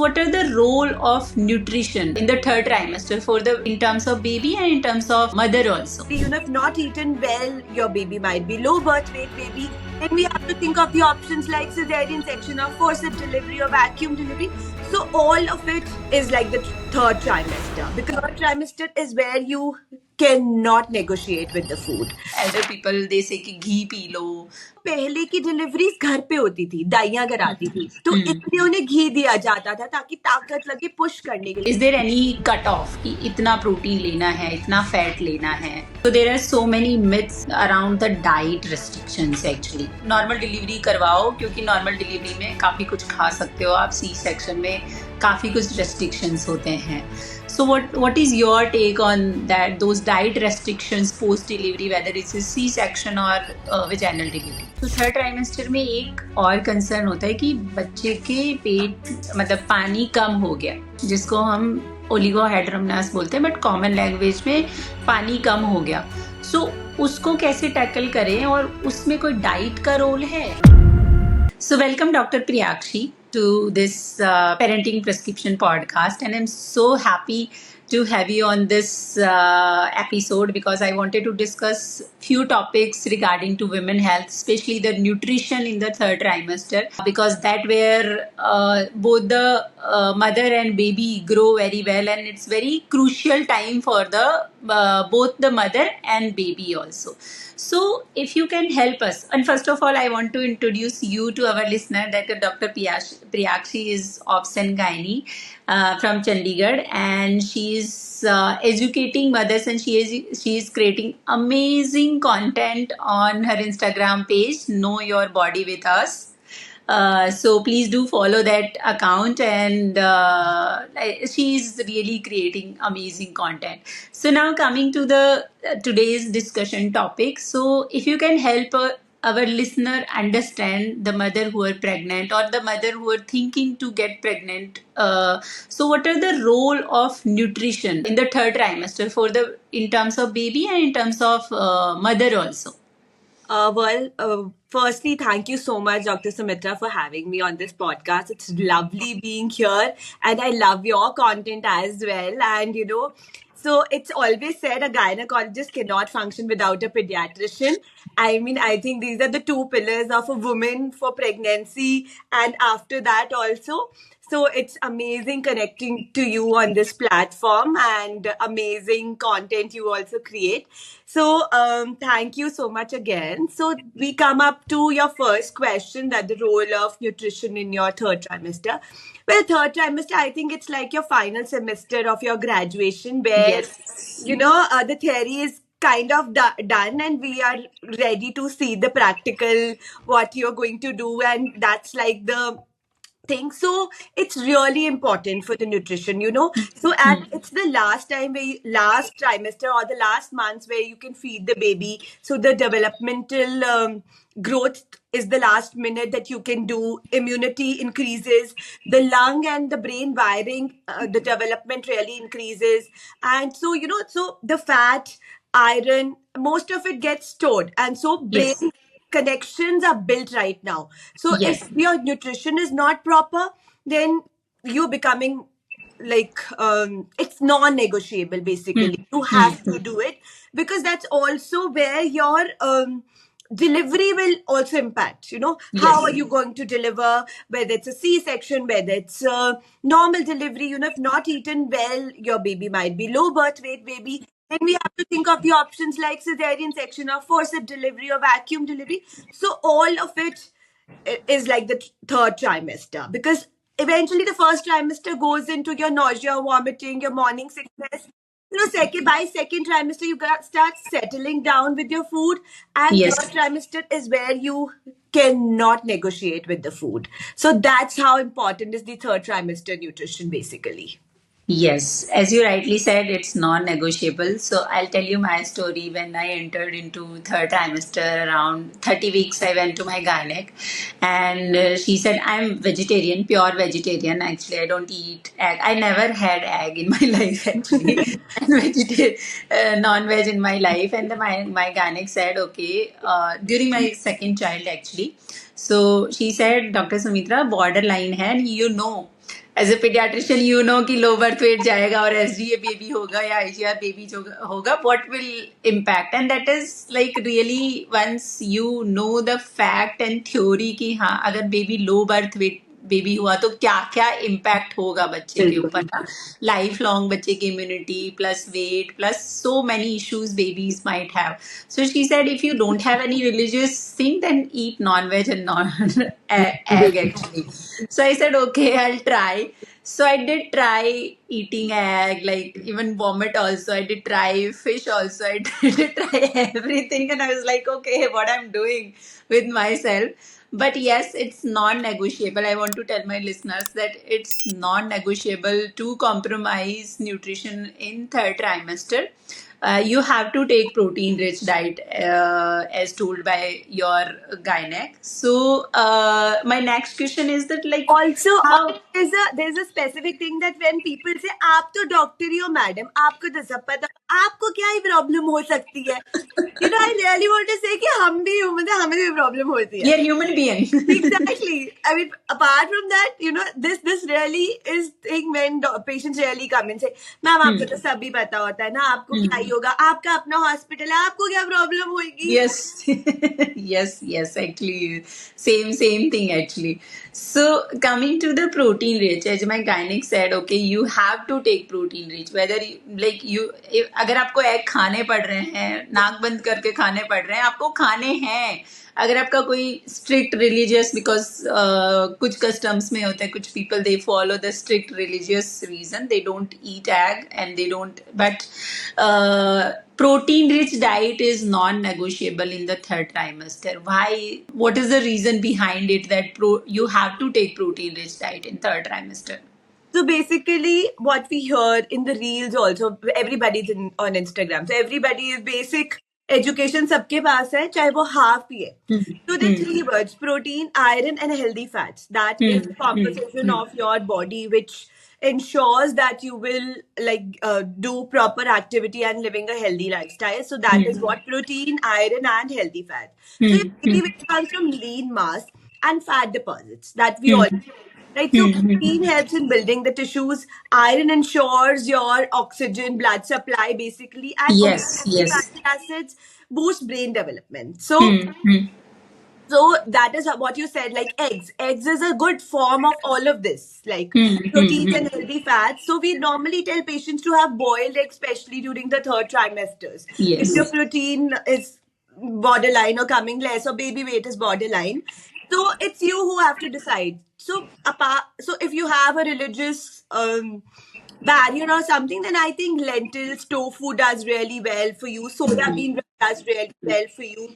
What are the role of nutrition in the third trimester for the in terms of baby and in terms of mother also? If not eaten well, your baby might be low birth weight baby. Then we have to think of the options like cesarean section or forceps delivery or vacuum delivery. So all of it is like the third trimester, because third trimester is where you cannot negotiate with the food. Elder people they say कि घी पी लो. पहले की deliveries घर पे होती थी, दाइयां कराती थी, तो इसलिए उन्हें घी दिया जाता था ताकि ताकत लगे पुश करने के लिए. Is there any cut off कि इतना प्रोटीन लेना है, इतना फैट लेना है? So there are so many myths around the diet restrictions actually. Normal delivery करवाओ क्योंकि नॉर्मल डिलीवरी में काफ़ी कुछ खा सकते हो आप. सी सेक्शन में काफ़ी कुछ रेस्ट्रिक्शंस होते हैं. So what is your take on that, those diet restrictions post delivery, whether it's a C-section or vaginal delivery? तो थर्ड ट्राइमेस्टर में एक और कंसर्न होता है कि बच्चे के पेट मतलब पानी कम हो गया, जिसको हम ओलिगोहाइड्रोमनास बोलते हैं, बट कॉमन लैंग्वेज में पानी कम हो गया. सो उसको कैसे टैकल करें और उसमें कोई डाइट का रोल है? So welcome Dr. Priyakshi to this parenting prescription podcast, and I'm so happy to have you on this episode because I wanted to discuss few topics regarding to women health, especially the nutrition in the third trimester, because that where both the mother and baby grow very well, and it's very crucial time for the both the mother and baby also. So if you can help us, and first of all I want to introduce you to our listener that Dr. Priyakshi is obs and gynae from Chandigarh, and she is educating mothers, and she is creating amazing content on her Instagram page, Know Your Body with Us. So please do follow that account, and she's really creating amazing content. So now coming to the today's discussion topic. So if you can help our listener understand the mother who are pregnant or the mother who are thinking to get pregnant. So what are the role of nutrition in the third trimester for the in terms of baby and in terms of mother also? Firstly, thank you so much, Dr. Sumitra, for having me on this podcast. It's lovely being here, and I love your content as well. And so it's always said a gynecologist cannot function without a pediatrician. I mean, I think these are the two pillars of a woman for pregnancy and after that also. So it's amazing connecting to you on this platform, and amazing content you also create. So thank you so much again. So we come up to your first question, that the role of nutrition in your third trimester. Well, third trimester, I think it's like your final semester of your graduation, where Yes. the theory is kind of done, and we are ready to see the practical, what you're going to do, and that's like the thing. So it's really important for the nutrition. So it's the last time last trimester or the last months where you can feed the baby. So the developmental growth is the last minute that you can do. Immunity increases, the lung and the brain wiring, the development really increases. And so so the fat, iron, most of it gets stored, and so brain Yes. connections are built right now. So Yes. if your nutrition is not proper, then you're becoming like it's non-negotiable. Basically, you have to do it, because that's also where your delivery will also impact. How are Yes. you going to deliver, whether it's a C-section, whether it's a normal delivery. If not eaten well, your baby might be low birth weight baby. Then we have to think of the options like cesarean section or forceps delivery or vacuum delivery. So all of it is like the third trimester, because eventually the first trimester goes into your nausea, vomiting, your morning sickness. By second trimester, you start settling down with your food, and Yes. third trimester is where you cannot negotiate with the food. So that's how important is the third trimester nutrition, basically. Yes, as you rightly said, it's non-negotiable. So I'll tell you my story. When I entered into third trimester, around 30 weeks, I went to my gynec, and she said, I'm vegetarian, pure vegetarian. Actually, I don't eat egg. I never had egg in my life, actually, and non-veg in my life. And my gynec said, okay, during my second child, actually. So she said, Dr. Sumitra, borderline hai, and as a pediatrician you know कि low birth wait जाएगा और SDA baby होगा या IGR baby जो होगा, what will impact, and that is like really once you know the fact and theory कि हाँ अगर baby low birth weight baby हुआ तो क्या क्या इम्पैक्ट होगा बच्चे के ऊपर ना, लाइफ लॉन्ग बच्चे की immunity plus weight plus so many issues babies might have. So she said, if you don't have any religious thing, then eat non-veg and non egg actually. So I said, okay, I'll try. So I did try eating egg, like even vomit also. I did try fish also. I did try everything, and I was like, okay, what I'm doing with myself. But yes, it's non-negotiable. I want to tell my listeners that it's non-negotiable to compromise nutrition in third trimester. You have to take protein-rich diet as told by your gynec. So my next question is that like Also, how there's a specific thing that when people say आप तो doctor ही हो madam, आपको तो सब पता, आपको क्या ही problem हो सकती है? You know, I really want to say कि हम भी मतलब हमें भी प्रॉब्लम होती है. you're human being. Exactly. I mean, apart from that, you know, this really is thing when patients really come and say, ma'am आपको तो सब भी पता होता है ना, आपको क्या ही होगा, आपका अपना हॉस्पिटल है, आपको क्या प्रॉब्लम होगी? Yes, yes, actually, same thing actually. So coming to the protein rich, as my gynec said, okay, you have to take protein rich. Whether अगर आपको एग खाने पड़ रहे हैं, नाक बंद करके खाने पड़ रहे हैं, आपको खाने हैं. अगर आपका कोई स्ट्रिक्ट रिलीजियस, बिकॉज कुछ कस्टम्स में होता है, कुछ people they follow the strict religious reason, they don't eat egg and they don't, but protein rich diet is non-negotiable in the third trimester. Why? What is the reason behind it that you have to take protein rich diet in third trimester? So basically, what we hear in the reels also, everybody's on Instagram. So everybody is basic education सबके पास है, चाहे वो half भी है. So the three words: protein, iron, and healthy fats. That is the composition of your body, which ensures that you will do proper activity and living a healthy lifestyle. So that is what protein, iron, and healthy fat. So basically, which comes from lean mass and fat deposits that we all. Right, so protein helps in building the tissues. Iron ensures your oxygen, blood supply, basically, and Yes. fatty acids boost brain development. So, so that is what you said. Like eggs is a good form of all of this, like proteins and healthy fats. So we normally tell patients to have boiled eggs, especially during the third trimesters. Yes. If your protein is borderline or coming less, or baby weight is borderline, so it's you who have to decide. So if you have a religious barrier or something, then I think lentils, tofu does really well for you. Soya bean does really well for you.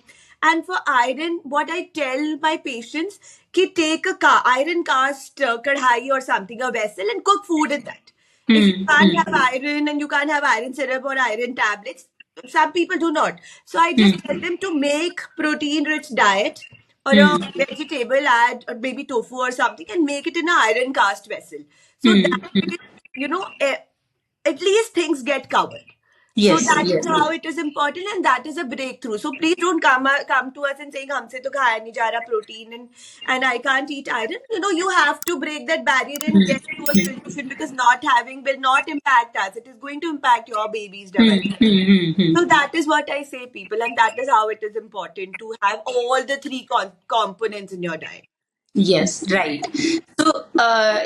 And for iron, what I tell my patients, ki take a iron cast kadhai or something, a vessel, and cook food in that. If you can't have iron and you can't have iron syrup or iron tablets, some people do not. So I just tell them to make protein-rich diet or a vegetable, add or maybe tofu or something, and make it in an iron cast vessel. So that way, you know, at least things get covered. Yes, so that yes. is how it is important, and that is a breakthrough. So please don't come to us and saying हमसे तो खाया नहीं जा रहा protein and I can't eat iron. You know, you have to break that barrier and get to a solution, because not having will not impact us. It is going to impact your baby's development. So that is what I say, people, and that is how it is important to have all the three components in your diet. Yes, right. So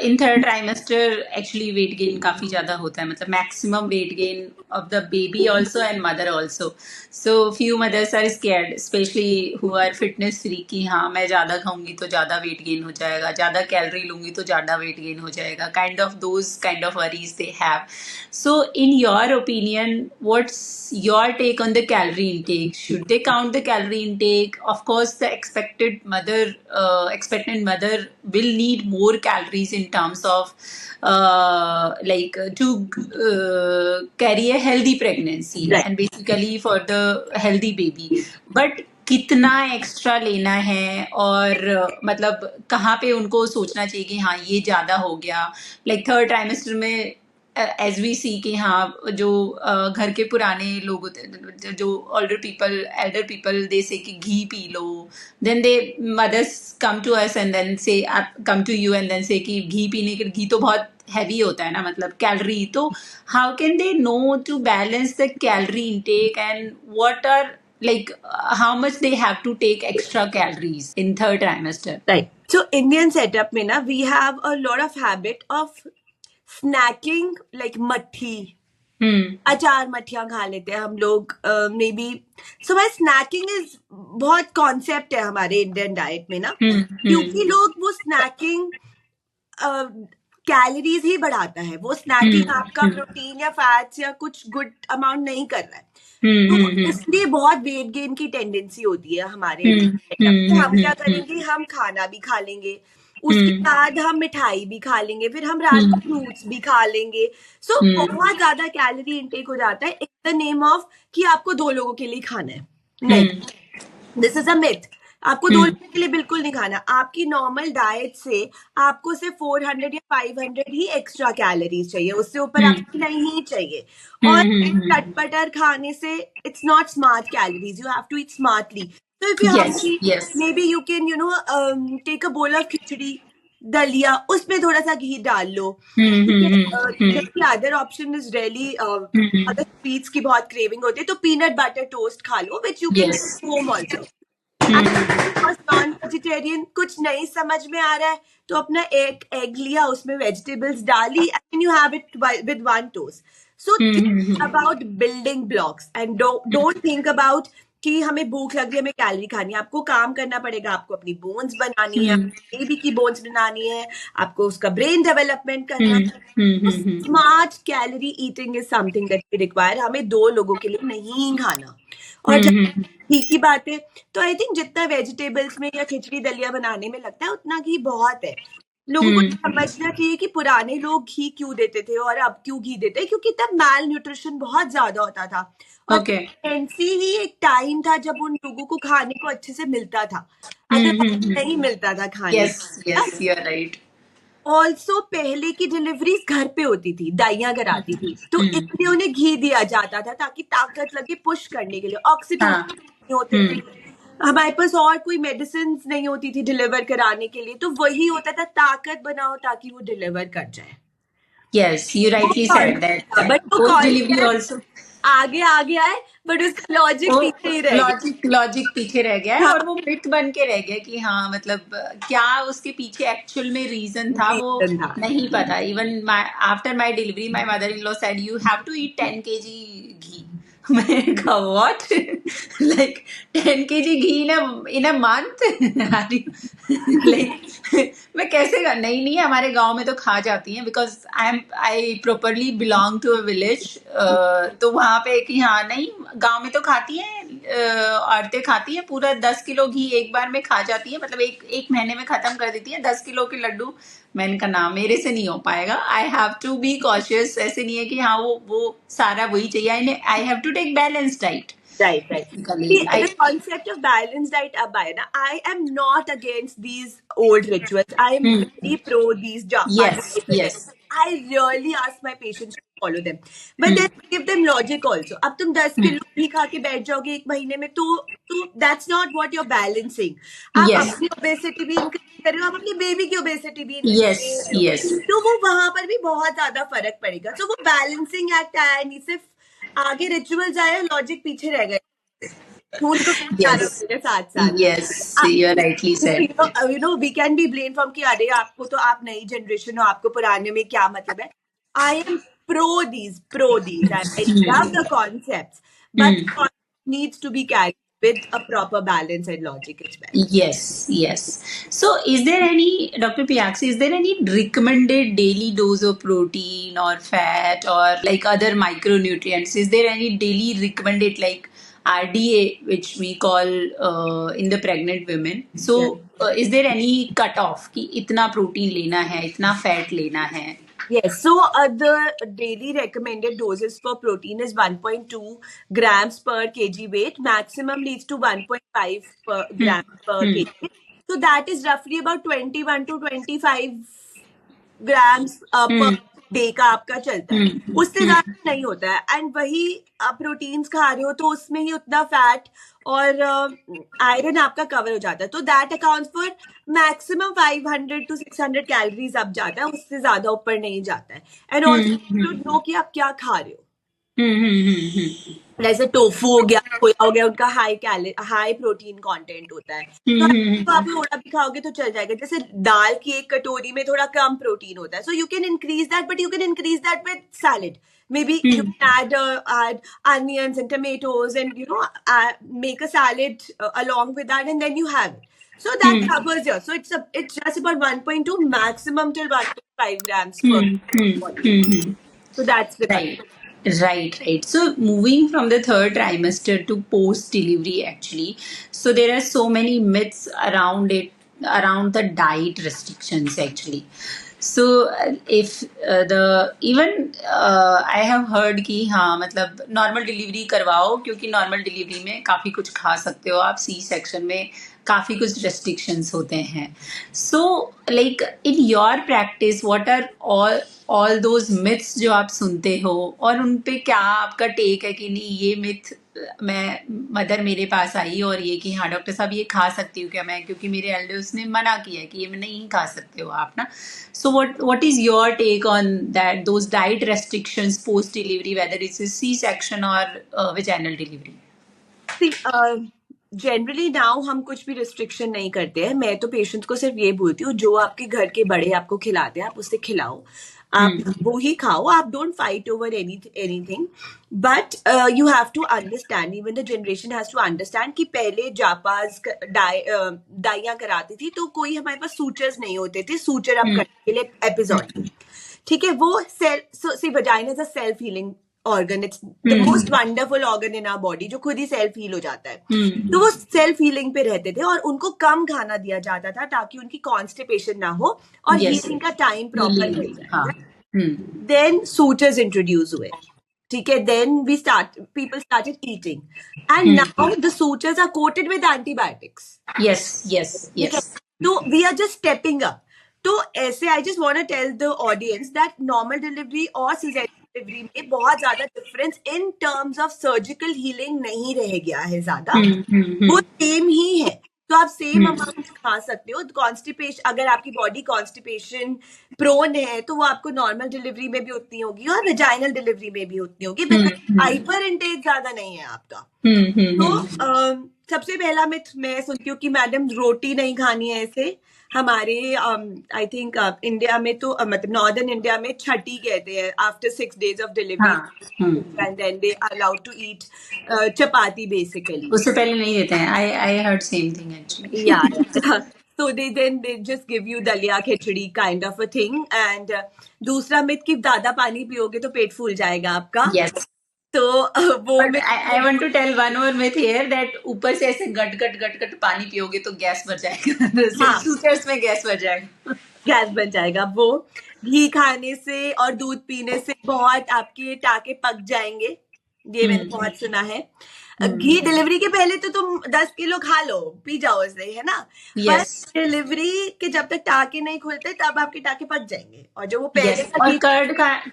in third trimester actually weight gain काफी ज्यादा होता है, मतलब maximum weight gain of the baby also and mother also. So few mothers are scared, especially who are fitness freak, कि हाँ मैं ज्यादा खाऊंगी तो ज्यादा weight gain हो जाएगा, ज्यादा कैलोरी लूंगी तो ज्यादा weight gain हो जाएगा, those kind of worries they have. So in your opinion, what's your take on the calorie intake? Should they count the calorie intake? Of course, the expectant mother will need more calories in terms of to carry a healthy pregnancy, Right. and basically for the healthy baby. But कितना extra लेना है, और मतलब कहाँ पे उनको सोचना चाहिए कि हाँ ये ज्यादा हो गया, लाइक थर्ड ट्राइमेस्टर में एज वी सी कि हाँ जो घर के पुराने लोग होते हैं, जो एल्डर पीपल दे से कि घी पी लो, then the mothers come to us and then say come to you and then say कि घी पीने के घी तो बहुत हैवी होता है ना, मतलब कैलोरी, तो how can they know to balance the calorie intake and what are like how much they have to take extra calories in third trimester? Right. So Indian setup में ना we have a lot of habit of snacking like मट्ठी, अचार मट्ठियाँ खा लेते हैं हम लोग maybe. So my snacking is बहुत concept है हमारे इंडियन डाइट में ना, क्योंकि लोग वो स्नैकिंग कैलोरीज ही बढ़ाता है. वो स्नैकिंग आपका प्रोटीन या फैट्स या कुछ गुड अमाउंट नहीं कर रहा है. तो इसलिए बहुत वेट गेन की टेंडेंसी होती है हमारे सेटअप. हम क्या करेंगे, हम खाना भी खा लेंगे, उसके बाद हम मिठाई भी खा लेंगे, फिर हम रात को फ्रूट्स भी खा लेंगे. सो बहुत ज्यादा कैलोरी इनटेक हो जाता है इन द नेम ऑफ कि आपको 2 लोगों के लिए खाना है. नहीं, दिस इज अ मिथ. आपको 2 लोगों के लिए बिल्कुल नहीं खाना. आपकी नॉर्मल डाइट से आपको सिर्फ 400 या 500 ही एक्स्ट्रा कैलोरीज चाहिए, उससे ऊपर आपको नहीं चाहिए. और चटपटर खाने से it's not smart calories. You have to eat smartly. So if you're hungry, maybe you can, take a bowl of खिचड़ी, दलिया, उसमें थोड़ा सा घी डाल लो. The other option is really अगर स्वीट्स की बहुत क्रेविंग होती है तो पीनट बटर टोस्ट खा लो, which you can do home also. Non vegetarian कुछ नहीं समझ में आ रहा है तो अपना एक एग लिया, उसमें वेजिटेबल्स डाली, and you have it with one toast. So think about building blocks and don't think about कि हमें भूख लग रही है, हमें कैलोरी खानी है. आपको काम करना पड़ेगा, आपको अपनी बोन्स बनानी है, बेबी की बोन्स बनानी है, आपको उसका ब्रेन डेवलपमेंट करना है. Smart calorie eating is something that we require. हमें 2 लोगों के लिए नहीं खाना. और जब घी की बात है तो आई थिंक जितना वेजिटेबल्स में या खिचड़ी दलिया बनाने में लगता है उतना घी बहुत है. लोगों को समझना चाहिए कि पुराने लोग घी क्यों देते थे और अब क्यों घी देते हैं, क्योंकि तब मैल न्यूट्रिशन बहुत ज्यादा होता था. और प्रेगनेंसी ही एक टाइम था जब उन लोगों को खाने को अच्छे से मिलता था, अगर नहीं मिलता था खाने. yes you are right. Also पहले की डिलीवरीज घर पे होती थी, दाइयां कराती थी, तो इसलिए उन्हें घी दिया जाता था ताकि ताकत लगे पुश करने के लिए. ऑक्सीटोसिन होते थे, हमारे पास और कोई मेडिसिन नहीं होती थी डिलीवर कराने के लिए, तो वही होता था ताकत बनाओ ताकि वो डिलीवर कर जाए. Yes, you rightly said that. But post delivery also आगे आ गया है, बट उसका लॉजिक पीछे ही रह गया. लॉजिक पीछे रह गया है और वो मिथ बन के रह गया कि हाँ मतलब क्या उसके पीछे एक्चुअल में रीजन था वो नहीं पता. Even after my delivery my mother in law said you have to eat 10 kg ghee. मैंने कहा what, like 10 kg ghee in a month. Like मैं कैसे नहीं हमारे गांव में तो खा जाती हैं because I properly belong to a village. तो वहाँ पे कि हाँ नहीं गांव में तो खाती हैं, औरतें खाती हैं, पूरा 10 किलो घी एक बार में खा जाती है, मतलब एक महीने में खत्म कर देती है 10 किलो के लड्डू. मैंने कहा ना मेरे से नहीं हो पाएगा. I have to be cautious. ऐसे नहीं है कि हाँ वो सारा वही चाहिए. I have to take balance diet. Right. The concept of balanced diet ab आया ना. I am not against these old rituals. I am very pro these yes. I really ask my patients to follow them. But then give them logic also. अब तुम 10 kilo भी खा के बैठ जाओगे एक महीने में तो that's not what you're balancing. आप अपनी obesity भी increase कर रहे हो, आप अपनी बेबी की obesity भी increase कर रहे हो. तो वो वहां पर भी बहुत ज्यादा फर्क पड़ेगा. तो वो बैलेंसिंग एक्ट आया नहीं, सिर्फ आगे रिचुअल्स आए, लॉजिक पीछे रह गए. We can be blamed from कि अरे आपको तो आप नई जनरेशन हो, आपको पुराने में क्या मतलब है. I am pro these. I love the concepts, but needs to be carried with a proper balance and logic as well. Yes. So is there any, Dr. Piaksi, is there any recommended daily dose of protein or fat or like other micronutrients? Is there any daily recommended like RDA, which we call in the pregnant women? So is there any cutoff कि इतना protein लेना है, इतना fat लेना है? Yes, so the daily recommended doses for protein is 1.2 grams per kg weight. Maximum leads to 1.5 grams per kg. So that is roughly about 21 to 25 grams per day का आपका चलता है, उससे ज्यादा नहीं होता है। एंड वही आप प्रोटीन्स खा रहे हो तो उसमें ही उतना फैट और आयरन आपका कवर हो जाता है, तो that accounts for maximum 500 to 600 calories अब जाता है, उससे ज्यादा ऊपर नहीं जाता है। एंड ऑल्सो टू नो कि आप क्या खा रहे हो, जैसे टोफू हो गया, सोया हो गया, उनका हाई प्रोटीन कंटेंट होता है, तो आप थोड़ा भी खाओगे तो चल जाएगा। जैसे दाल की एक कटोरी में थोड़ा कम प्रोटीन होता है, so you can increase that, but you can increase that with salad, maybe you can add onions and tomatoes and make a salad along with that, and then you have it, so that covers your, so it's just about 1.2 maximum till 1.5 grams per body. So that's the Right. Right. So moving from the third trimester to post delivery, actually, so there are so many myths around it, around the diet restrictions, actually. So if the even I have heard कि हाँ मतलब normal delivery करवाओ, क्योंकि normal delivery में काफ़ी कुछ खा सकते हो आप, सी सेक्शन में काफ़ी कुछ रेस्ट्रिक्शंस होते हैं. So like in your practice what are all those myths जो आप सुनते हो, और उन पे क्या आपका टेक है कि नहीं ये मिथ, मैं मदर मेरे पास आई और ये कि हाँ डॉक्टर साहब ये खा सकती हूँ क्या मैं, क्योंकि मेरे एल्डर्स ने मना किया है कि ये नहीं खा सकते हो आप ना. So what is your take on that, those diet restrictions post delivery, whether it's C section और वेजाइनल डिलीवरी? जनरली नाउ हम कुछ भी रिस्ट्रिक्शन नहीं करते हैं, मैं तो पेशेंट्स को सिर्फ ये बोलती हूँ जो आपके घर के बड़े आपको खिलाते हैं आप उससे खिलाओ, आप वो ही खाओ, आप don't fight over anything, but you have to understand, even the generation has to understand कि पहले जापाज दाइयां कराती थी तो कोई हमारे पास सूचर्स नहीं होते थे, सूचर अप करने के लिए एपिसोड, ठीक है, वो vagina is a self healing organ, it's the most wonderful organ in our body जो खुद ही सेल्फ हील हो जाता है, तो वो सेल्फ हीलिंग पे रहते थे और उनको कम खाना दिया जाता था ताकि उनकी कॉन्स्टिपेशन ना हो और हीलिंग का टाइम प्रॉपर मिल जाए. देन सूचर्स इंट्रोड्यूस हुए, ठीक है, then people started eating, and now the sutures are coated with antibiotics. Yes. So we are just stepping up. तो ऐसे I just want to tell the audience that normal delivery और cesarean delivery में बहुत ज्यादा difference in terms of surgical healing नहीं रह गया है ज्यादा, वो सेम ही है, तो आप सेम अमाउंट खा सकते हो. कॉन्स्टिपेशन, अगर आपकी बॉडी कॉन्स्टिपेशन प्रोन है तो वो आपको नॉर्मल डिलीवरी में भी उतनी होगी और वेजाइनल डिलीवरी में भी उतनी होगी, बिकॉज फाइबर इंटेक ज्यादा नहीं है आपका. तो सबसे पहला मिथ मैं सुनती हूँ कि मैडम रोटी नहीं खानी है, ऐसे हमारे आई थिंक इंडिया में तो मतलब नॉर्दर्न इंडिया में छठी कहते हैं after 6 days of delivery, and then they are allowed to eat chapati basically. उससे पहले नहीं देते हैं. I heard same thing actually. या so they just give you dalia khichdi kind of a thing. And दूसरा मिथ कि ज्यादा पानी पियोगे तो पेट फूल जाएगा आपका. Yes. तो वो I want to tell one more myth here that ऊपर से ऐसे गट पानी पियोगे तो गैस बढ़ जाएगा. सूचर्स में गैस बढ़ जाएगा. गैस बन जाएगा. वो घी खाने से और दूध पीने से बहुत आपके टाके पक जाएंगे, ये मैंने बहुत सुना है. घी डिलीवरी के पहले तो तुम 10 किलो खा लो, पी जाओ ऐसे, है ना. Yes. डिलीवरी के जब तक टाके नहीं खुलते तब आपके टाके पक जाएंगे, और जो वो पहले yes. और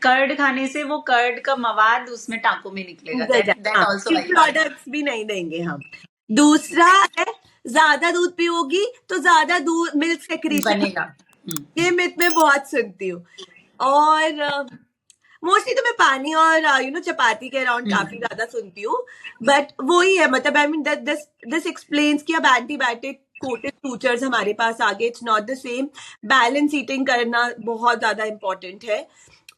कर्ड खाने से वो कर्ड का मवाद उसमें टाकों में निकलेगा. That also प्रोडक्ट्स भी नहीं देंगे हम. दूसरा है ज्यादा दूध पियोगी तो ज्यादा दूध मिल्क सेक्रेशन बनेगा. ये मिथ मैं बहुत सुनती हूँ, और मोस्टली तो मैं पानी और चपाती के अराउंड काफी ज्यादा सुनती हूँ, बट वो ही है, मतलब आई मीन दिस एक्सप्लेन्स कि अब एंटीबायोटिक कोटेड सूचर्स हमारे पास आ गए. It's not the same. Balance eating करना बहुत ज्यादा इम्पोर्टेंट है.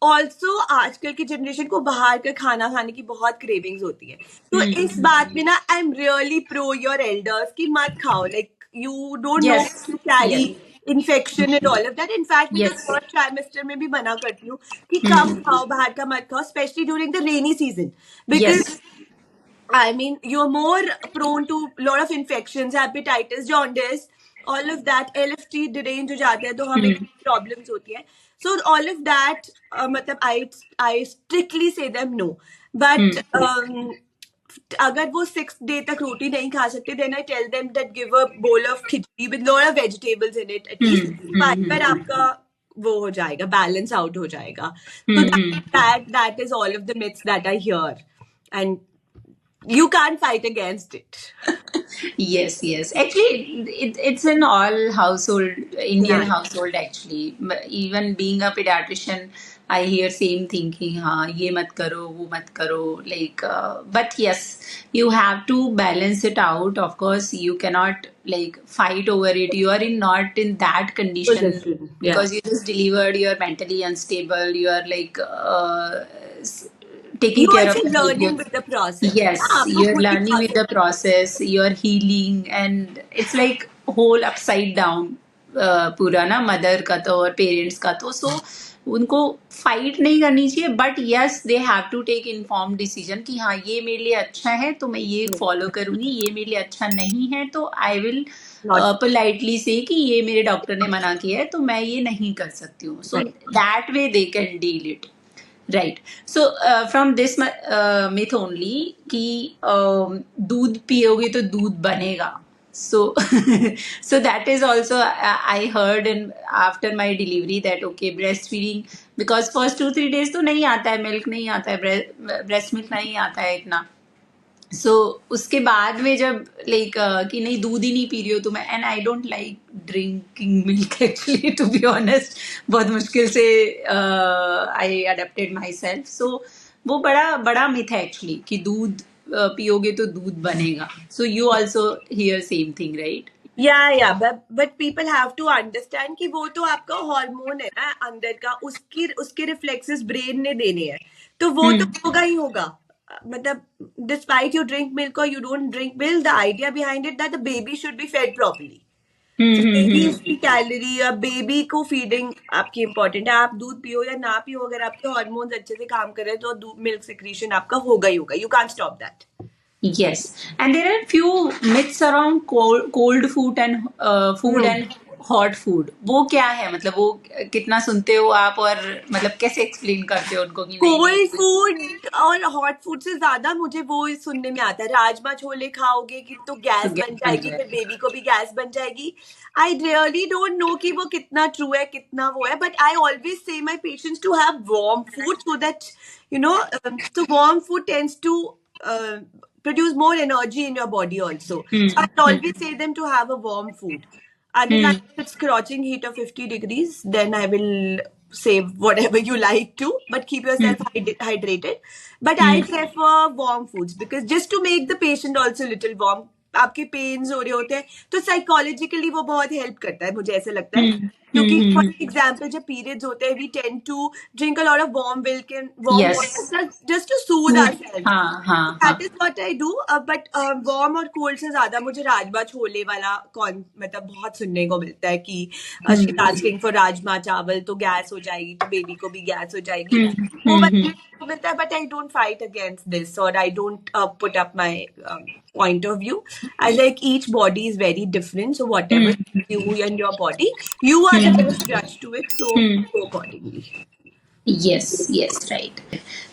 ऑल्सो आजकल की जनरेशन को बाहर का खाना खाने की बहुत क्रेविंग्स होती है, तो इस बात में ना I am really pro your elders कि मत खाओ, like you don't know to carry infection and all of that. In fact मैं थर्ड ट्राइमेस्टर में भी मना करती हूँ कि कम खाओ, बाहर का मत खाओ, specially during the rainy season, because I mean you're more prone to lot of infections, hepatitis, jaundice, all of that. LFT deranged हो जाते हैं तो हमें problems होती है. So all of that मतलब I strictly say them no. But अगर वो 6 day तक रोटी नहीं खा सकते, then I tell them that give a bowl of khichdi with lot of vegetables in it. At least fibre आपका वो हो जाएगा, बैलेंस आउट हो जाएगा. So hmm. that is all of the myths that I hear, and you can't fight against it. Yes, yes. Actually, it's in all household, Indian Yeah. household actually. Even being a pediatrician, I hear same thinking. हाँ, ये मत करो, वो मत करो. Like, but yes, you have to balance it out. Of course, you cannot like fight over it. You are not in that condition Position. Yeah. because you just delivered. You are mentally unstable. You are like taking You care also of learning your. with the process. Yes, हाँ, आपको you're खुद ही learning with process the process, you're healing, and it's like whole upside down. पूरा ना mother का तो और parents का तो सो उनको फाइट नहीं करनी चाहिए, but yes they have to take inform decision कि हाँ ये मेरे लिए अच्छा है तो मैं ये फॉलो करूंगी, ये मेरे लिए अच्छा नहीं है तो आई विल not पोलाइटली से कि ये मेरे डॉक्टर ने मना किया है तो मैं ये नहीं कर सकती हूँ. सो right. That way they can deal it. Right. So from this myth only कि दूध पियोगे तो दूध बनेगा. So so that is also I heard in after my delivery that okay breastfeeding because first 2-3 days तो नहीं आता है milk, नहीं आता है breast milk, नहीं आता है इतना. सो उसके बाद में जब लाइक कि नहीं दूध ही नहीं पी रही हो तो मैं, and I don't like drinking milk actually to be honest. बहुत मुश्किल से आई अडेप्टेड माई सेल्फ. सो वो बड़ा बड़ा मिथ है एक्चुअली कि दूध पियोगे तो दूध बनेगा. So you also here same thing right? Yeah, but people have to understand कि वो तो आपका हार्मोन है ना अंदर का, उसके रिफ्लेक्सेस ब्रेन ने देने हैं, तो वो तो होगा ही होगा. मतलब despite you drink milk or you don't drink milk, the idea behind it that the baby should be fed properly. So baby की कैलोरी या बेबी को फीडिंग आपकी इम्पोर्टेंट है. आप दूध पियो या ना पियो, अगर आपके हार्मोन्स अच्छे से काम कर रहे हैं तो मिल्क सिक्रीशन आपका होगा ही होगा. You can't stop that. Yes, and there are few myths around cold food and food and hot food. वो क्या है, मतलब वो कितना सुनते हो आप और मतलब कैसे एक्सप्लेन करते हो उनको कि नहीं कोल्ड फूड और हॉट फूड से ज्यादा मुझे वो सुनने में आता है, राजमा छोले खाओगे कि तो गैस तो बन जाएगी, फिर बेबी को भी गैस बन जाएगी. आई रियली डोंट नो कि वो कितना ट्रू है कितना वो है, but I always say my patients to have warm food so that you know so warm food tends to produce more energy in your body also. So I always say them to have a warm food. Otherwise, if it's scorching heat of 50 degrees, then I will say whatever you like to, but keep yourself hydrated. But I prefer warm foods because just to make the patient also little warm. आपके pens हो रहे होते हैं तो psychologically वो बहुत help करता है, मुझे ऐसे लगता है. क्योंकि फॉर एग्जाम्पल जब पीरियड्स होते हैं we tend to drink a lot of warm milk and warm water just to soothe ourselves. That is what I do. But warm और कोल्ड से ज्यादा मुझे राजमा छोले वाला मतलब बहुत सुनने को मिलता है कि she is asking for rajma चावल तो गैस हो जाएगी तो बेबी को भी गैस हो जाएगी. वो मिलता है, but I don't fight against this और I don't put up my point of view. I like each body is very different, so whatever you and your body, you are the best judge to it, so go accordingly. Yes, yes, right.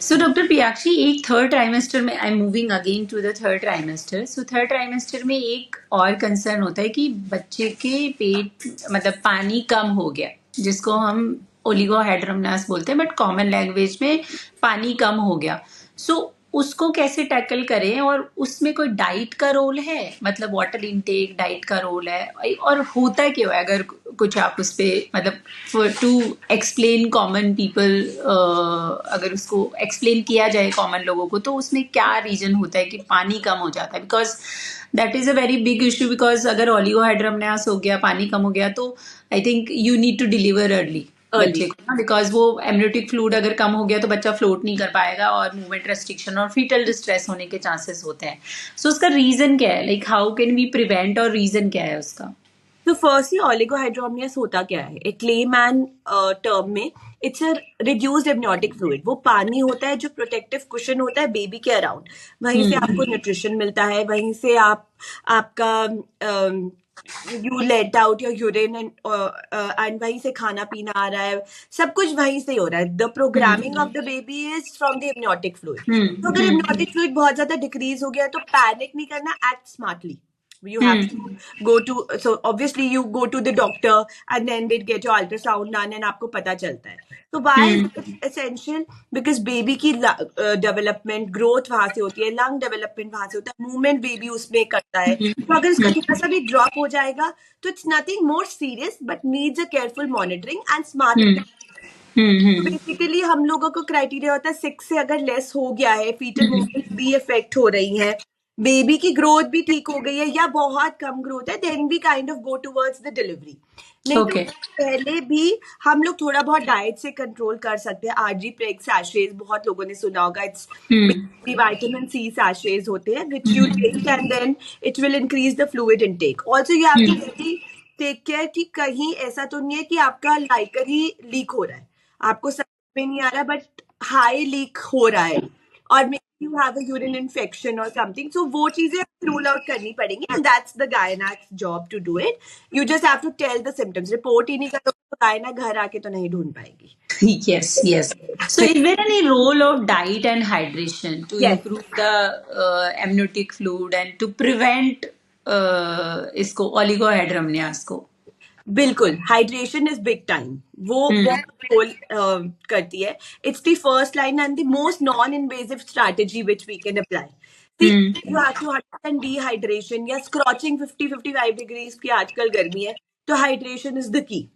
So Dr. Piyakshi, एक third trimester में I am moving again to the third trimester. So third trimester में एक और concern होता है कि बच्चे के पेट मतलब पानी कम हो गया, जिसको हम ओलिगोहाइड्रोमनास बोलते हैं, बट कॉमन लैंग्वेज में पानी कम हो गया. सो उसको कैसे टैकल करें और उसमें कोई डाइट का रोल है, मतलब वाटर इनटेक डाइट का रोल है और होता क्यों है, अगर कुछ आप उस पर मतलब टू एक्सप्लेन कॉमन पीपल, अगर उसको एक्सप्लेन किया जाए कॉमन लोगों को तो उसमें क्या रीजन होता है कि पानी कम हो जाता है. Because that is a very big issue. Because अगर ओलिगोहाइड्रोमनास हो गया, पानी कम हो गया तो I think you need to deliver early बच्चे को ना, बिकॉज वो एमनियोटिक फ्लूइड अगर कम हो गया तो बच्चा फ्लोट नहीं कर पाएगा और मूवमेंट रेस्ट्रिक्शन और फीटल डिस्ट्रेस होने के चांसेस होते हैं. सो उसका रीजन क्या है, like how can we prevent, और रीजन क्या है उसका? तो फर्स्टली ओलिगोहाइड्रोमनियस होता क्या है, एक लेमैन टर्म में it's a reduced amniotic fluid. वो पानी होता है जो प्रोटेक्टिव कुशन होता है बेबी के अराउंड, वहीं से आपको न्यूट्रिशन मिलता है, वहीं से आपका you let out your urine and वहीं से खाना पीना आ रहा है, सब कुछ वहीं से हो रहा है. The programming of the baby is from the amniotic fluid. तो अगर amniotic fluid बहुत ज्यादा डिक्रीज हो गया तो पैनिक नहीं करना, act smartly. You have to go to, so obviously you go to the doctor and then they get your ultrasound done and आपको पता चलता है. So why is it essential? Because baby की development, growth वहाँ से होती है, lung development वहाँ से होता है, movement baby उसमें करता है. तो अगर इसका थोड़ा सा भी drop हो जाएगा, तो it's nothing more serious but needs a careful monitoring and smart. तो बेसिकली हम लोगों को क्राइटेरिया होता है 6 से अगर लेस हो गया है, फीटल मूवमेंट भी इफेक्ट हो रही है, बेबी की ग्रोथ भी ठीक हो गई है या बहुत कम ग्रोथ है, then we kind of go towards the delivery. नहीं तो पहले भी हम लोग थोड़ा बहुत डाइट से कंट्रोल कर सकते हैं. आरजी प्रेग सैशेज बहुत लोगों ने सुना होगा. इट्स विटामिन सी सैशेज होते हैं which you take and then it will increase the fluid intake. Also you have to take care कि कहीं ऐसा तो नहीं है कि आपका लाइकर ही लीक हो रहा है, आपको समझ में नहीं आ रहा बट हाई लीक हो रहा है, और may you have a urine infection और समथिंग. सो वो चीजें रूल आउट करनी पड़ेंगी and that's the gynaec's job to do it. You just have to tell the symptoms. Report ही नहीं करोगे तो गायनेक घर आके तो नहीं ढूंढ पाएगी. Yes, yes. So is there any role of diet and hydration to improve the amniotic fluid and to prevent इसको oligohydramnias को? बिल्कुल, हाइड्रेशन इज बिग टाइम. वो बहुत रोल करती है. It's the first line and the most non invasive strategy which we can apply. You have to understand dehydration या scorching 50-55 degrees की आजकल गर्मी है, तो hydration is the key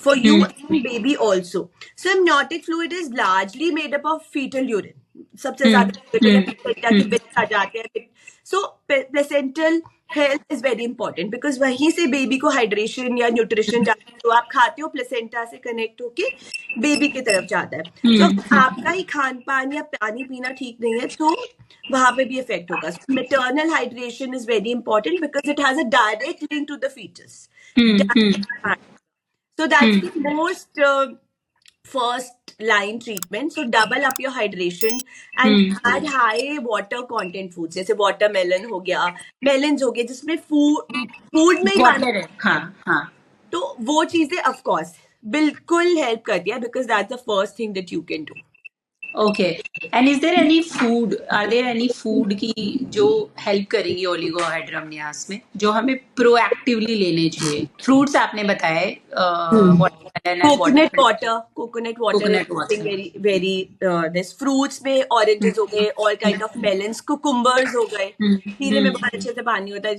for you and baby also. So amniotic fluid is largely made up of fetal urine. सबसे ज्यादा placenta के bits आ जाते हैं. So placental health is very important because वहीं से बेबी को हाइड्रेशन या न्यूट्रिशन जाता है. तो आप खाते हो प्लेसेंटा से कनेक्ट होके बेबी की तरफ जाता है. तो आपका ही खान पान या पानी पीना ठीक नहीं है तो वहां पे भी इफेक्ट होगा. Maternal hydration is very important because it has a direct link to the fetus. So that's the most first line treatment. So double up your hydration and add high water content foods. जैसे watermelon हो गया, melons हो गए, जिसमें food में ही water है. हाँ. तो वो चीजें of course बिल्कुल help करती है because that's the first thing that you can do. Okay. And is there any food, are there any food की जो help करेगी oligohydramnias में, जो हमें proactively लेने चाहिए? Fruits आपने बताए, coconut water very very this. Fruits में oranges हो गए, all kind of melons, cucumbers हो गए, खीरे में बहुत अच्छे से पानी होता है,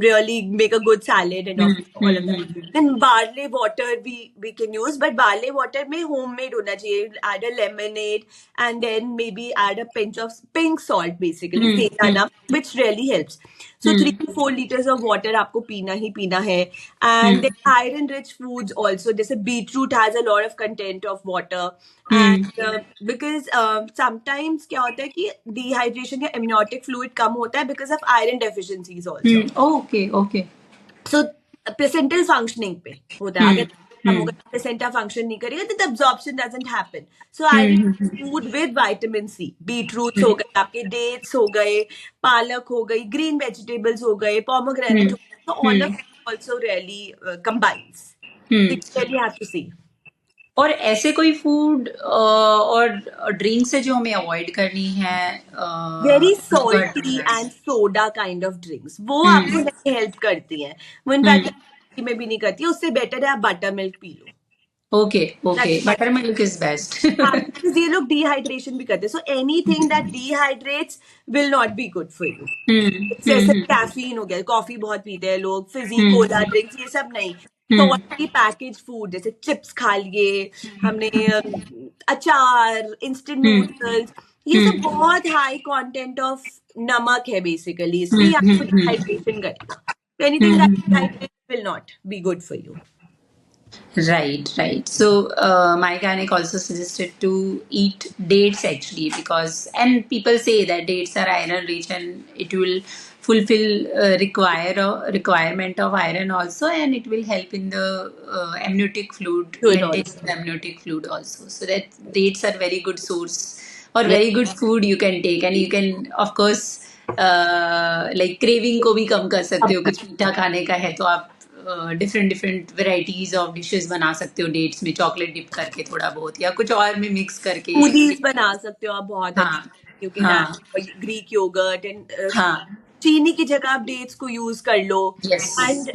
really make a good salad and all of that. Then barley water we can use, but barley water में homemade होना चाहिए. Add a lemonade and then maybe add a pinch of pink salt basically, which really helps. So 3 to 4 liters of water आपको पीना ही पीना है. And then iron rich foods also, जैसे beetroot has a lot of content of water. And because sometimes क्या होता है कि dehydration या amniotic fluid कम होता है because of iron deficiencies also. Okay. So placental functioning पे होता है. अगर placenta function नहीं करेगा तो the absorption doesn't happen. So iron food with vitamin C. Beetroots हो गए, आपके dates हो गए, पालक हो गई, green vegetables हो गए, pomegranate हो गए. So all of it also really combines. You really have to see. और ऐसे कोई फूड और ड्रिंक से जो हमें अवॉइड करनी है, very salty and soda kind of drinks, वो आपको नहीं हेल्प करती हैं. वो इनफैक्ट में भी नहीं करती है. उससे बेटर है आप butter milk P low. Okay butter milk is best. ये लोग डिहाइड्रेशन भी करते हैं. So anything that dehydrates will not be good for you. जैसे कैफीन हो गया, कॉफी बहुत पीते हैं लोग, फिजी कोला ड्रिंक्स, ये सब नहीं. सॉल्टी पैकेज फूड जैसे चिप्स खा लिए हमने, अचार, इंस्टेंट नूडल्स, ये सब बहुत हाई कंटेंट ऑफ नमक है बेसिकली, इसलिए आपको डिहाइड्रेशन करेगा. Anything that dehydrate will not be good for you. Right. So my gynec also suggested to eat dates actually, because and people say that dates are iron rich and it will fulfill requirement of iron also, and it will help in the amniotic fluid amniotic fluid also. So that dates are very good source or very good food you can take, and you can of course like craving को भी कम कर सकते हो. कुछ मीठा खाने का है तो आप डिफरेंट वेराइटीज ऑफ डिशेस बना सकते हो डेट्स में, चॉकलेट डिप करके थोड़ा बहुत या कुछ और में मिक्स करके स्मूदीज बना सकते हो आप बहुत. क्योंकि ग्रीक योगर्ट एंड चीनी की जगह आप डेट्स को यूज कर लो. Yes. And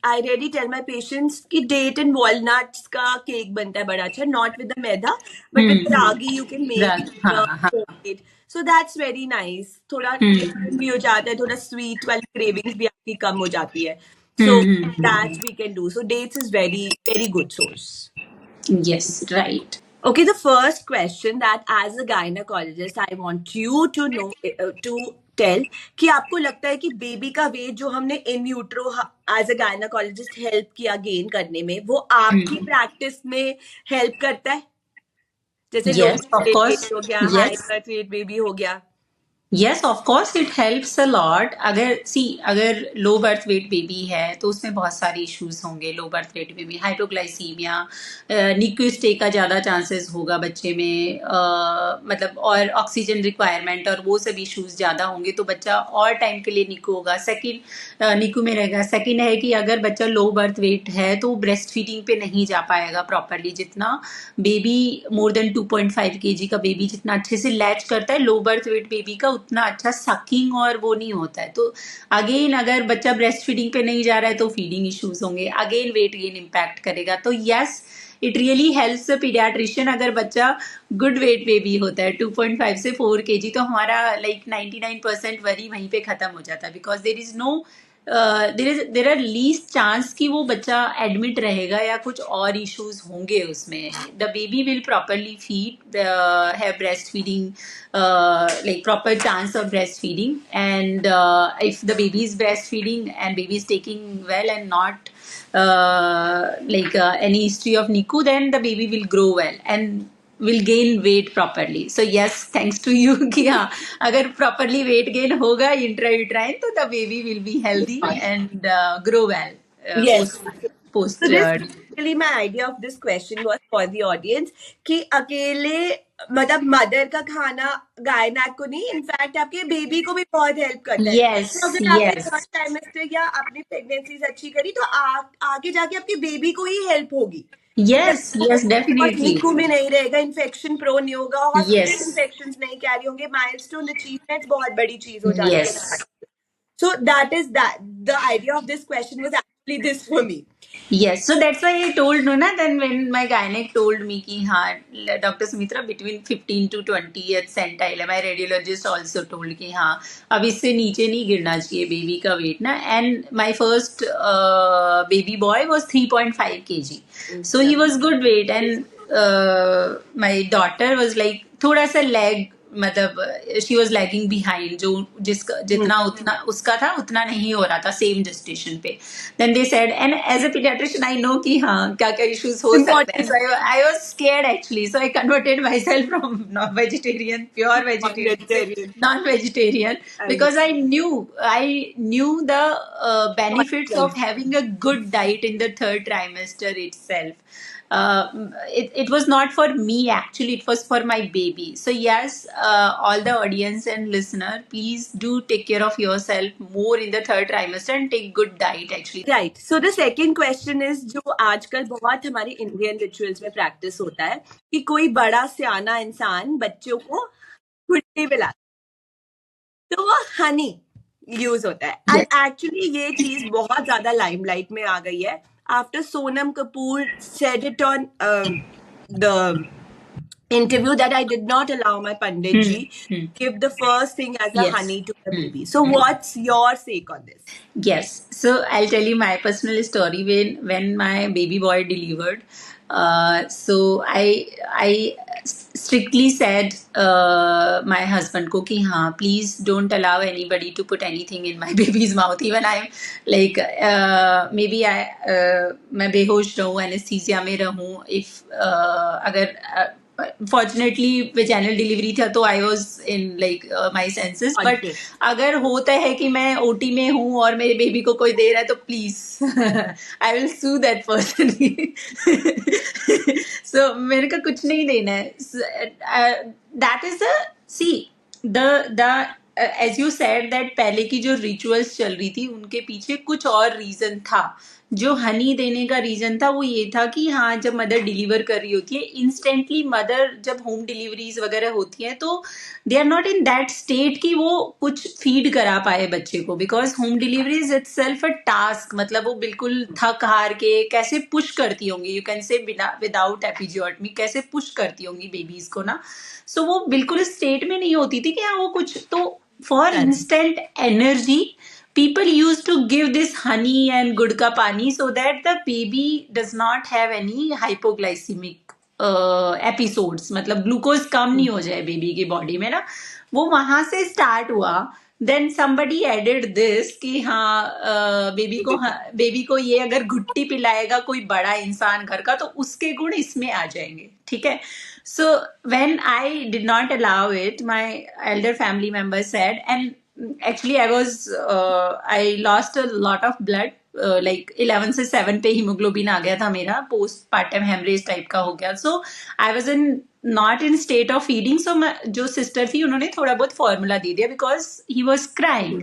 I really tell my patients कि डेट एंड वॉलनट्स का केक बनता है बड़ा अच्छा, not with the maida but with ragi you can make हाँ हाँ. It. So that's very nice. थोड़ा डिफरेंट भी हो जाता है, थोड़ा स्वीट वाली क्रेविंग्स भी आपकी कम हो जाती है. So that we can do. So dates is very very good source. Yes, right. Okay, the first question that as a gynecologist I want you to know, to tell कि आपको लगता है कि बेबी का वेट जो हमने in utero as a gynaecologist help किया gain करने में, वो आपकी प्रैक्टिस में हेल्प करता है? जैसे low Yes, of birth course. Weight हो गया, high Yes. Birth weight baby हो गया. Yes, of course it helps a lot. अगर लो बर्थ वेट बेबी है तो उसमें बहुत सारे इश्यूज होंगे. Low birth weight baby, hypoglycaemia, NICU stay का ज़्यादा चांसेस होगा बच्चे में, मतलब और ऑक्सीजन रिक्वायरमेंट और वो सब इश्यूज ज़्यादा होंगे तो बच्चा और टाइम के लिए निक्यू होगा. निक्यू में रहेगा. सेकंड है कि अगर बच्चा लो बर्थ वेट है तो ब्रेस्ट फीडिंग पे नहीं जा पाएगा प्रॉपरली. जितना बेबी मोर देन 2.5 kg का बेबी जितना अच्छे से लैच करता है, लो बर्थ वेट बेबी का उतना अच्छा सकिंग और वो नहीं होता है. तो अगेन अगर बच्चा ब्रेस्ट फीडिंग पे नहीं जा रहा है तो फीडिंग इश्यूज होंगे, अगेन वेट गेन इम्पैक्ट करेगा. तो yes, it really helps paediatrician. अगर बच्चा गुड वेट बेबी होता है 2.5 से 4 kg तो हमारा लाइक 99% वरी वहीं पे खत्म हो जाता है. Because there is no there are least chance कि वो बच्चा एडमिट रहेगा या कुछ और इश्यूज होंगे उसमें. The baby will properly feed, have breast feeding, like proper chance of breastfeeding. And if the baby is breastfeeding and baby is taking well and not any history of NICU, then the baby will grow well and will gain weight properly. So yes, thanks to you कि हाँ, अगर properly weight gain होगा intrauterine तो the baby will be healthy and grow well. Yes. post So this really my idea of this question was for the audience कि अकेले मतलब mother का खाना गायनैक को नहीं, इनफैक्ट आपके बेबी को भी बहुत हेल्प करता है. Yes, तो अगर आपने yes. थर्ड ट्राइमेस्टर या अपनी प्रेगनेंसीज अच्छी करी तो आगे जाके आपके बेबी को ही हेल्प होगी. Yes, yes, definitely. निकू में नहीं रहेगा, इन्फेक्शन प्रो नहीं होगा, हॉस्पिटल Yes. इन्फेक्शंस नहीं कैरी होंगे, माइलस्टोन अचीवमेंट्स बहुत बड़ी चीज हो जाती है. Yes. So that is that. The idea of this question was actually this for me. Yes, so that's why I told no na. Then when my gynec told me कि हाँ Dr. Sumitra between 15 to 20th centile है, my radiologist also told कि हाँ अब इससे नीचे नहीं गिरना चाहिए बेबी का वेट ना. And my first baby boy was 3.5 kg, so he was good weight. And my daughter was like थोड़ा सा leg, मतलब शी वॉज लैगिंग बिहाइंड. जो जिसका जितना उतना उसका था उतना नहीं हो रहा था सेम जेस्टेशन पे. Then they said, and as a paediatrician I know कि हाँ क्या क्या इश्यूज हो सकते हैं. So I was scared actually. So I converted myself from non vegetarian pure vegetarian non vegetarian because I knew the benefits of having a good diet in the third trimester itself. It was not for me actually, it was for my baby. So yes, all the audience and listener, please do take care of yourself more in the third trimester and take good diet actually. Right. So the second question is जो आजकल बहुत हमारे Indian rituals में practice होता है कि कोई बड़ा सियाना इंसान बच्चों को गुड्डे पिलाता है, तो वो हनी यूज होता है. एंड एक्चुअली ये चीज बहुत ज्यादा लाइमलाइट में आ गई है after Sonam Kapoor said it on the interview that I did not allow my Pandit ji give the first thing as a honey to the baby. So what's your take on this? Yes, so I'll tell you my personal story. When my baby boy delivered, so I strictly said my husband को कि हाँ please don't allow anybody to put anything in my baby's mouth. Even I'm like maybe मैं बेहोश रहूँ, anesthesia में रहूँ, if अगर fortunately vaginal delivery था तो I was in like my senses. But अगर होता है कि मैं ओटी में हूँ और मेरे बेबी को कोई दे रहा है तो please I will sue that person. So मेरे को कुछ नहीं देना है. That is the age you said that पहले की जो रिचुअल्स चल रही थी उनके पीछे कुछ और रीजन था जो हनी देने का रीजन था वो ये था कि हाँ, जब मदर डिलीवर कर रही होती है, इंस्टेंटली मदर जब होम डिलीवरीज वगैरह होती हैं तो they are not in that state कि वो कुछ फीड करा पाए बच्चे को, because home delivery is itself a task. मतलब वो बिल्कुल थक हार के कैसे पुश करती होंगी, you can say without episiotomy कैसे पुश करती होंगी बेबीज को ना। सो वो बिल्कुल स्टेट में नहीं होती थी कि हाँ वो कुछ तो for instant energy people used to give this honey and gud ka pani so that the baby does not have any hypoglycemic episodes, मतलब ग्लूकोज कम नहीं हो जाए बेबी की बॉडी में ना। वो वहां से स्टार्ट हुआ। देन somebody added this कि हाँ बेबी को ये अगर घुट्टी पिलाएगा कोई बड़ा इंसान घर का तो उसके गुण इसमें आ जाएंगे, ठीक है। So when I did not allow it, my elder family members said, and actually I lost a lot of blood, like 11 से 7 पे हीमोग्लोबिन आ गया था मेरा, पोस्ट पार्टम हेमरेज टाइप का हो गया। So I was in not in state of feeding. So जो sister थी उन्होंने थोड़ा बहुत फॉर्मूला दे दिया because he was crying.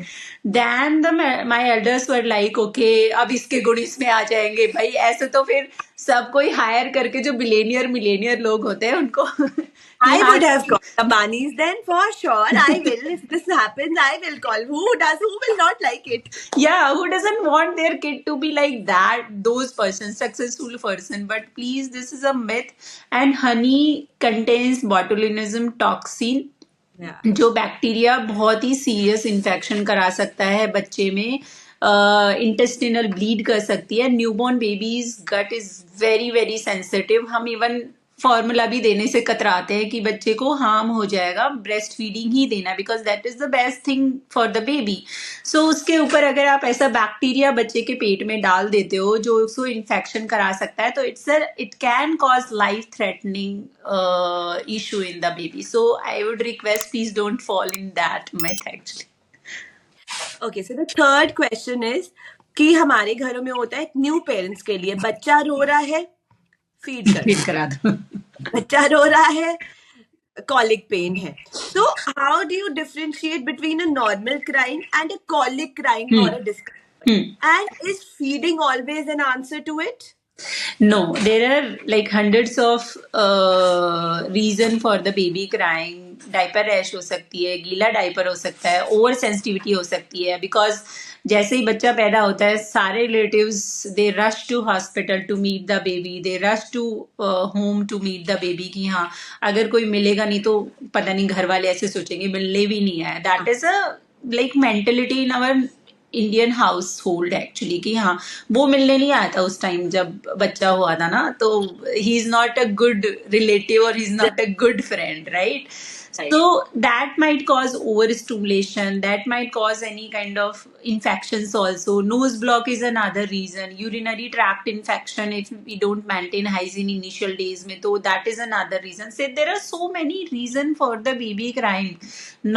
Then my elders were like okay अब इसके गुण इसमें आ जाएंगे भाई। ऐसे तो फिर सब कोई हायर करके जो मिलेनियर लोग होते हैं उनको I would have called the bunnies then for sure. I will. If this happens, I will call. Who will not like it? Yeah, who doesn't want their kid to be like that, those persons, successful person? But please, this is a myth. And honey contains botulinum toxin, जो bacteria बहुत ही serious infection करा सकता है बच्चे में, intestinal bleed कर सकती है। Newborn babies gut is very very sensitive. हम इवन फॉर्मूला भी देने से कतराते हैं कि बच्चे को हार्म हो जाएगा, ब्रेस्ट फीडिंग ही देना, because that is the best thing for the baby. So उसके ऊपर अगर आप ऐसा बैक्टीरिया बच्चे के पेट में डाल देते हो जो उसको इन्फेक्शन करा सकता है तो it can cause life threatening issue in the baby. So I would request please don't fall in that myth actually. Okay, so the third question is कि हमारे घरों में होता है न्यू पेरेंट्स के लिए, बच्चा रो रहा है फीड करा दो, बच्चा रो रहा है colic pain है। So how do you differentiate between a normal crying and a colic crying or a discomfort? And is feeding always an answer to it? No, there are like hundreds of reason for the baby crying. Diaper rash हो सकती है, गीला diaper हो सकता है, over sensitivity हो सकती है। बिकॉज जैसे ही बच्चा पैदा होता है सारे relatives they rush to hospital to meet the baby, they rush to home to meet the baby कि हाँ अगर कोई मिलेगा नहीं तो पता नहीं घर वाले ऐसे सोचेंगे मिलने भी नहीं आया। That is a like mentality in our Indian house hold actually कि हाँ वो मिलने नहीं आया था उस टाइम जब बच्चा हुआ था ना, तो he is not a good relative और he is not a good friend, right? So that might cause overstimulation, that might cause any kind of infections also. Nose block is another reason. Urinary tract infection if we don't maintain hygiene initial days में, तो that is another reason. So there are so many reasons for the baby crying,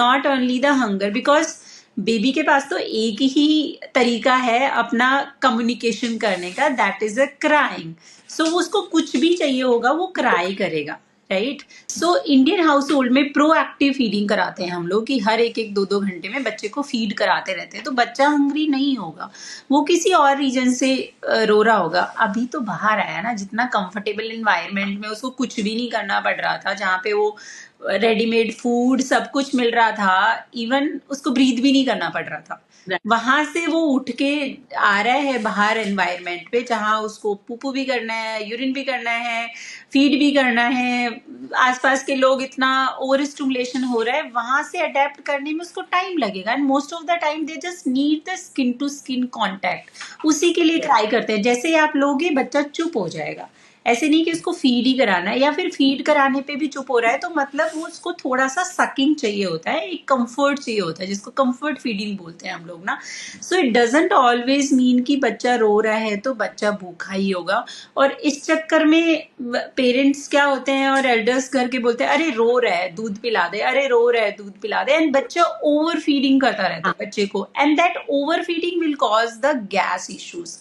not only the hunger, because baby के पास तो एक ही तरीका है अपना communication करने का, दैट इज अ क्राइंग। सो उसको कुछ भी चाहिए होगा वो क्राई करेगा, right? So Indian house hold में प्रोएक्टिव फीडिंग कराते हैं हम लोग कि हर एक 2-2 घंटे में बच्चे को फीड कराते रहते हैं, तो बच्चा हंग्री नहीं होगा, वो किसी और रीजन से रो रहा होगा। अभी तो बाहर आया ना, जितना कंफर्टेबल इन्वायरमेंट में उसको कुछ भी नहीं करना पड़ रहा था, जहाँ पे वो रेडीमेड फूड सब कुछ मिल रहा था, इवन उसको ब्रीथ भी नहीं करना पड़ रहा था। वहां से वो उठ के आ रहा है बाहर एनवायरनमेंट पे जहाँ उसको पुपू भी करना है, यूरिन भी करना है, फीड भी करना है, आसपास के लोग इतना ओवर स्टिमुलेशन हो रहा है, वहां से अडेप्ट करने में उसको टाइम लगेगा। And most of the time they just need the skin to skin contact, उसी के लिए ट्राई करते हैं। जैसे ही आप लोगे बच्चा चुप हो जाएगा, ऐसे नहीं कि उसको फीड ही कराना है, या फिर फीड कराने पे भी चुप हो रहा है तो मतलब वो उसको थोड़ा सा सकिंग चाहिए होता है, एक कंफर्ट चाहिए होता है, जिसको कंफर्ट फीडिंग बोलते हैं हम लोग ना। So it doesn't always mean कि बच्चा रो रहा है तो बच्चा भूखा ही होगा। और इस चक्कर में पेरेंट्स क्या होते हैं और एल्डर्स घर के बोलते हैं अरे रो रहा है दूध पिला दे, अरे रो रहा है दूध पिला दे, एंड बच्चा ओवर फीडिंग करता रहता है बच्चे को, and that over feeding will cause the gas issues.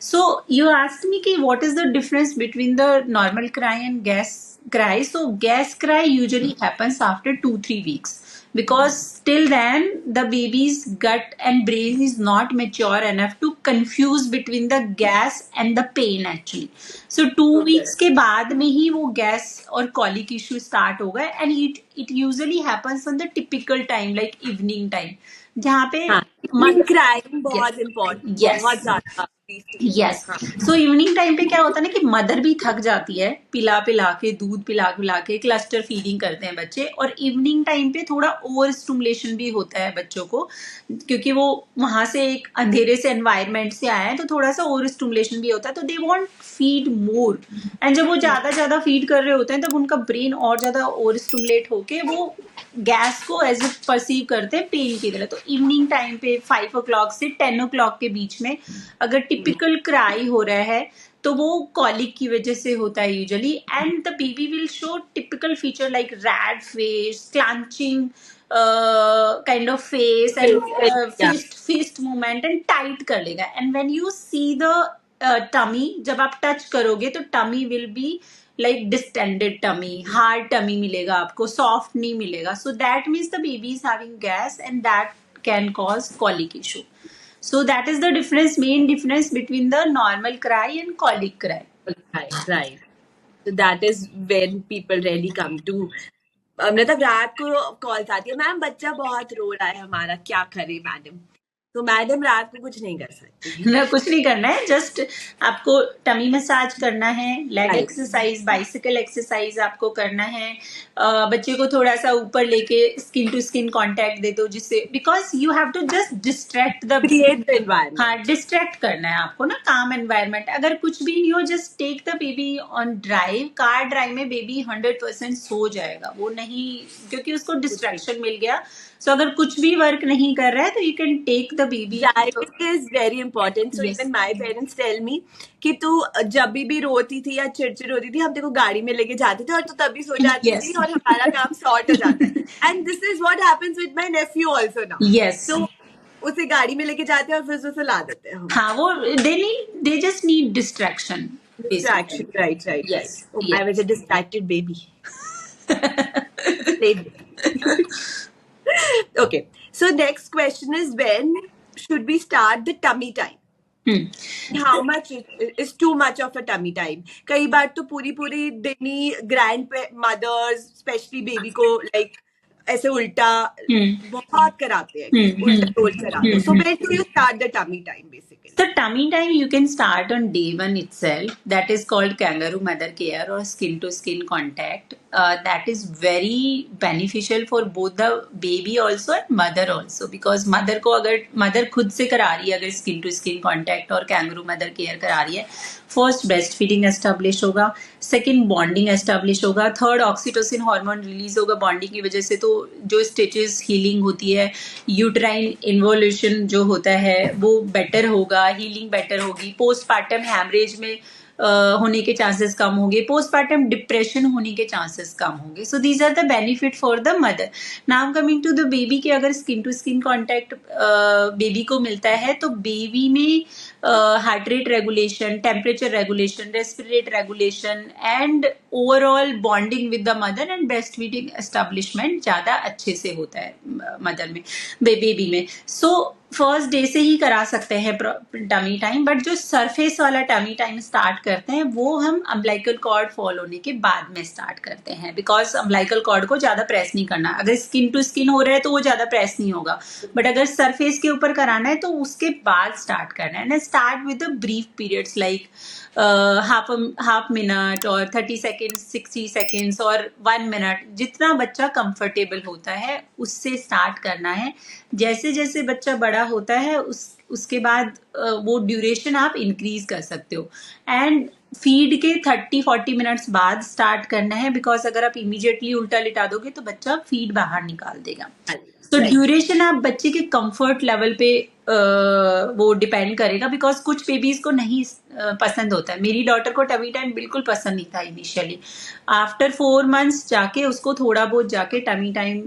So you asked me ki what is the difference between the normal cry and gas cry. So gas cry usually happens after 2-3 weeks. because till then the baby's gut and brain is not mature enough to confuse between the gas and the pain actually. So 2 weeks के बाद में ही वो gas और colic issue start होगा, and it usually happens on the typical time like evening time, जहाँ पे crime बहुत important, बहुत ज्यादा यस. सो इवनिंग टाइम पे क्या होता है ना कि मदर भी थक जाती है, पिला पिला के, दूध पिला के, क्लस्टर फीडिंग करते हैं बच्चे, और इवनिंग टाइम पे थोड़ा ओवर स्टिमुलेशन भी होता है बच्चों को, क्योंकि वो वहां से एक अंधेरे से एनवायरनमेंट से आए हैं, तो थोड़ा सा ओवर स्टिमुलेशन भी होता है, तो they want feed more, and जब वो ज्यादा फीड कर रहे होते हैं तब उनका ब्रेन और ज्यादा ओवर स्टिमुलेट होके वो गैस को एज ए परसीव करते हैं पेन की तरह. तो इवनिंग टाइम पे 5 o'clock से 10 o'clock के बीच में अगर टिपिकल क्राई हो रहा है तो वो कॉलिक की वजह से होता है usually, and the baby will show typical feature like red face, clenching kind of face, and fist movement, and tight कर लेगा. And when you see the tummy, जब आप टच करोगे तो tummy will be like distended tummy, hard tummy मिलेगा आपको, soft नहीं मिलेगा. So that means the baby is having gas and that can cause colic issue. So that is the main difference between the normal cry and colic cry. Right. So that is when people really come to, मतलब रात को calls आती है, ma'am बच्चा बहुत रो रहा है हमारा, क्या करे मैडम. तो मैडम रात को कुछ नहीं कर सकती ना, कुछ नहीं करना है, जस्ट आपको टमी मसाज करना है, लेग एक्सरसाइज, बाइसिकल एक्सरसाइज आपको करना है. बच्चे को थोड़ा सा ऊपर लेके स्किन टू स्किन कांटेक्ट दे दो, जिससे because you have to just distract the environment. हाँ, डिस्ट्रैक्ट करना है आपको ना, काम एनवायरमेंट. अगर कुछ भी नहीं हो, just take the baby on drive. Car drive में बेबी 100% सो जाएगा, वो नहीं, क्योंकि उसको डिस्ट्रैक्शन मिल गया. So अगर कुछ भी वर्क नहीं कर रहा है तो you can take the baby. It is very important. So even my parents tell me कि तू जब भी रोती थी या चिड़चिड़ होती थी, हम तेरे को गाड़ी में लेके जाते थे और तू तभी सो जाती थी और हमारा काम सॉर्ट हो जाता है. And this is what happens with my nephew also now. Yes. So उसे गाड़ी में लेके जाते हैं और फिर उसे ला देते हैं. हाँ, वो they just need distraction. Distraction, right. Yes. I was a distracted baby. Okay, so next question is, when should we start the tummy time? How much is too much of a tummy time? कई बार तो पूरी दिन ही grandmothers, especially baby को like ऐसे उल्टा बहुत कराते हैं, उल्टा रोल कराते हैं. So when do you start the tummy time basically? The tummy time you can start on day 1 itself. That is called kangaroo mother care or skin to skin contact. That is very beneficial for both the baby also and mother also, because mother को अगर mother खुद से करा रही है, अगर skin to skin contact और kangaroo mother care करा रही है, फर्स्ट ब्रेस्ट फीडिंग एस्टेब्लिश होगा, सेकंड बॉन्डिंग एस्टेब्लिश होगा, थर्ड ऑक्सीटोसिन हार्मोन रिलीज होगा बॉन्डिंग की वजह से, तो जो स्टिचेस हीलिंग होती है, यूट्राइन इन्वोल्यूशन जो होता है वो बेटर होगा, हीलिंग बेटर होगी, पोस्टपार्टम हैमरेज में होने के चांसेस कम होंगे, पोस्टपार्टम डिप्रेशन होने के चांसेस कम होंगे. So these are the benefit for the mother. Now coming to the baby के अगर skin to skin contact baby को मिलता है तो बेबी में heart rate regulation, temperature regulation, respirate regulation and overall bonding with the mother and breast feeding establishment ज़्यादा अच्छे से होता है मदर में, बेबी में. सो फर्स्ट डे से ही करा सकते हैं टमी टाइम, बट जो सरफेस वाला टमी टाइम स्टार्ट करते हैं वो हम अम्बिलिकल कॉर्ड फॉल होने के बाद में स्टार्ट करते हैं, बिकॉज अम्बिलिकल कॉर्ड को ज़्यादा प्रेस नहीं करना. अगर स्किन टू स्किन हो रहा है तो वो ज़्यादा प्रेस नहीं होगा, बट अगर सरफेस के ऊपर कराना है तो उसके बाद स्टार्ट करना है. And start with the brief periods like half minute और 30 सेकेंड्स, 60 सेकेंड्स और 1 मिनट, जितना बच्चा कंफर्टेबल होता है उससे स्टार्ट करना है. जैसे जैसे बच्चा बड़ा होता है उसके बाद वो ड्यूरेशन आप इंक्रीज कर सकते हो. एंड फीड के 30-40 मिनट्स बाद स्टार्ट करना है, बिकॉज अगर आप इमीडिएटली उल्टा लिटा दोगे तो बच्चा फीड बाहर निकाल देगा. तो ड्यूरेशन आप बच्चे के कंफर्ट लेवल पे वो डिपेंड करेगा, बिकॉज कुछ बेबीज को नहीं पसंद होता है. मेरी डॉटर को टमी टाइम बिल्कुल पसंद नहीं था इनिशियली. आफ्टर 4 मंथ्स जाके उसको थोड़ा बहुत जाके टमी टाइम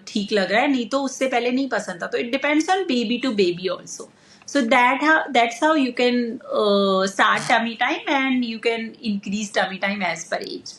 ठीक लग रहा है, नहीं तो उससे पहले नहीं पसंद था. तो it depends on baby to baby also. So that's how you can start tummy time, and you can increase tummy time as per age.